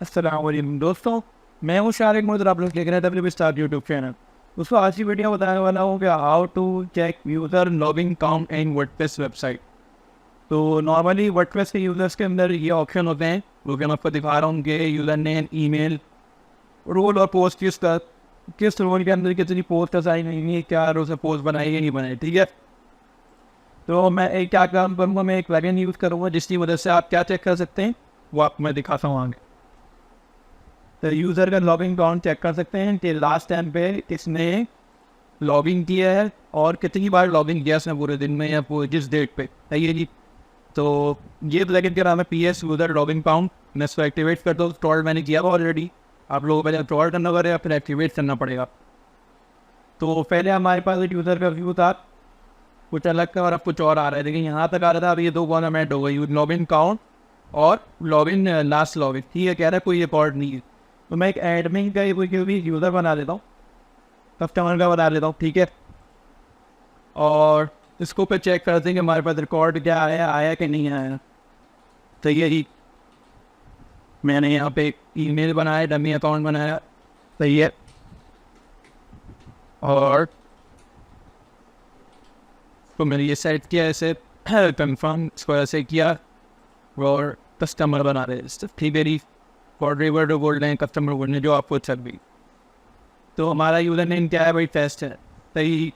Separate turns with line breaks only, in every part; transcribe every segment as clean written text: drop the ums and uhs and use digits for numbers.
अस्सलाम वालेकुम दोस्तों, मैं हूँ शारिक मोहम्मद। आप लोग देख रहे हैं wpstaad यूट्यूब चैनल। दोस्तों, आज की वीडियो बताने वाला हूँ कि how to check user login count in WordPress website. तो नॉर्मली वर्डप्रेस के यूज़र्स के अंदर ये ऑप्शन होते हैं, वो कि मैं आपको दिखा रहा हूँ कि यूज़र नेम, ईमेल, रोल और पोस्ट किस रोल के अंदर कितनी पोस्ट असाइन हुई है, क्या रोल से पोस्ट बनाई है नहीं बनाई। ठीक है, तो मैं एक क्या काम करूँगा, मैं एक प्लगइन यूज़ करूँगा जिसकी वजह से आप क्या चेक कर सकते हैं वो आपको मैं दिखाता हूँ आगे। तो यूज़र का लॉगिन काउंट चेक कर सकते हैं कि लास्ट टाइम पे किसने लॉगिन किया है और कितनी बार लॉगिन किया उसने पूरे दिन में या जिस डेट पे। सही है जी। तो ये प्लगइन के नाम है PS यूज़र लॉगिन काउंट। मैं इसको एक्टिवेट करता हूँ। इंस्टॉल मैंने किया हुआ ऑलरेडी। आप लोगों को पहले इंस्टॉल करना पड़ेगा, फिर एक्टिवेट करना पड़ेगा। तो पहले हमारे पास एक यूज़र का व्यू था, कुछ अलग था और अब कुछ और आ रहा है। लेकिन यहाँ तक आ रहा था, अब ये दो फॉर्मेट हो गई, लॉगिन काउंट और लॉगिन लास्ट लॉगिन। ठीक है, कह रहा है कोई रिकॉर्ड नहीं है। तो मैं एक एडमिन का कोई भी यूज़र बना लेता हूँ, कस्टमर का बना लेता हूँ। ठीक है, और इसको पे चेक करते हैं कि हमारे पास रिकॉर्ड क्या आया कि नहीं आया। तो यही मैंने यहाँ पे ईमेल बनाया, डमी अकाउंट बनाया। सही है, और तो मैंने ये सेट किया ऐसे कंफर्म, इसको ऐसे किया और कस्टमर बना रहे। ठीक है जी, फॉर बोल रहे हैं, कस्टमर बोल रहे हैं, जो आपको अच्छा भी। तो हमारा यूज़र नेम क्या है भाई? टेस्ट है। सही।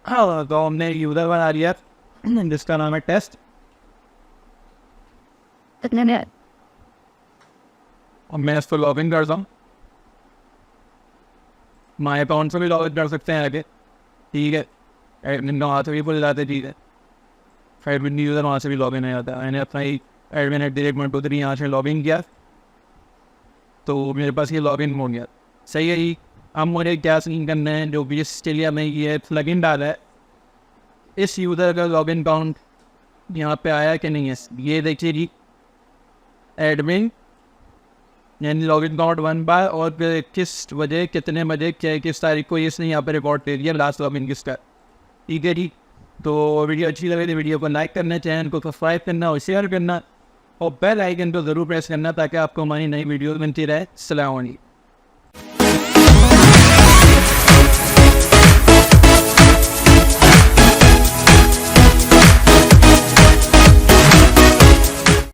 हाँ, तो हमने यूज़र बना लिया जिसका नाम है टेस्ट। और मैं इसको लॉगिन करता हूँ। माई अकाउंट से भी लॉगिन कर सकते हैं आगे। ठीक है, एडमिन वहाँ से भी बोल जाते। ठीक है, एडमिन यूज़र वहाँ से भी लॉगिन हो जाता है। मैंने अपना ही admin@123 यहाँ से लॉगिन किया तो मेरे पास ये लॉगिन हो गया। सही है जी। अब मुझे क्या सीन करना है, जो भी इसके लिए हमें ये प्लगइन डाला है, इस यूज़र का लॉगिन काउंट यहाँ पे आया कि नहीं है। ये देखिए जी, एडमिन यानी लॉगिन काउंट 1 बार और फिर किस बजे, कितने बजे, क्या किस तारीख को इसने यहाँ पे रिकॉर्ड दे दिया लास्ट लॉगिन किसका। ठीक है जी। तो वीडियो अच्छी लगे तो वीडियो को लाइक करना, चैनल को सब्सक्राइब करना और शेयर करना और बेल आइकन को ज़रूर प्रेस करना ताकि आपको हमारी नई वीडियो मिलती रहे। अस्सलाम वालेकुम।